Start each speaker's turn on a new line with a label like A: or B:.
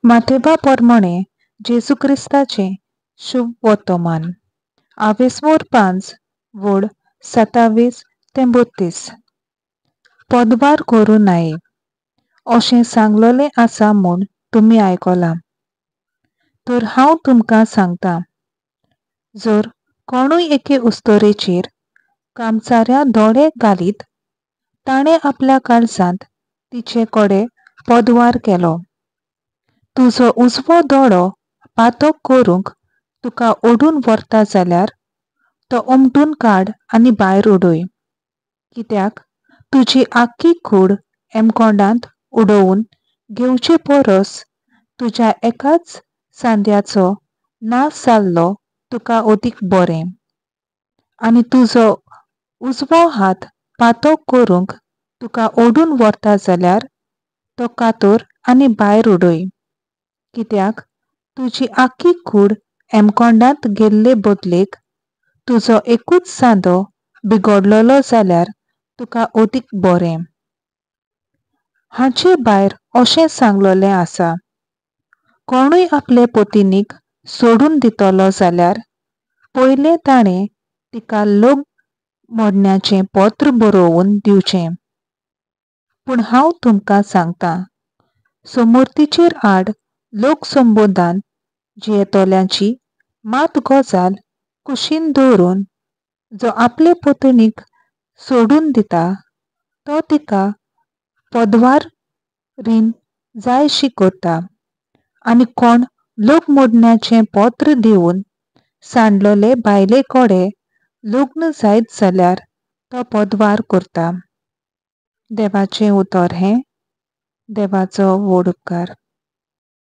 A: माथेबा पोरमोणे जेजू क्रिस्ताचे शुभ वर्तमान आवेसमोर 5 वड 27 ते 32 पदभार करूं नये अशें सांगलोलें आसा म्हूण तुमी आयकलां. तर हांव तुमकां सांगतां, जर कोणूय एके उस्तोरेचेर कामचाऱ्या दोळे घालीत ताणें आपल्या काळजांत तिचे कडे पदवार केलो. तुजो उजवो दोळो पातोक करूंक तुका ओडून व्हरता जाल्यार तो उमटून काड आनी भायर उडय. कित्याक तुजी आख्खी कूड एमकोंडांत उडोवन घेवचे परस तुज्या एकाच सांद्याचो नाश जाल्लो तुका अदीक बरें. आनी तुजो उजवो हात पातोक करूंक तुका ओडून व्हरता जाल्यार तो कातर आनी भायर उडय. कित्याक तुजी आख्खी कूड एमकोंडांत गेल्ले बदलेक तुजो एकूच सांदो बिगडलोलो जाल्यार तुका अदीक बरें. हाचे भायर अशें सांगलोलें आसा, कोणूय आपले पत्नीक सोडून दितलो जाल्यार पयलें ताणें तिका लग्न मोडण्याचें पत्र बरोवन दिवचें. पूण हांव तुमकां सांगतां, समोर्तीचेर आड लोक संबोदान जियेतोल्यांची मात गजाल कुशीन दवरून जो आपले पत्नीक सोडून दिता तो तिका पदवार रीण जायशी करता. आनी कोण लोक मोडण्याचें पत्र दिवन सांडलोले बायले कडेन लग्न जायत जाल्यार तो पदवार करता. देवाचें उतर हें. देवाचो व्हड उपकार.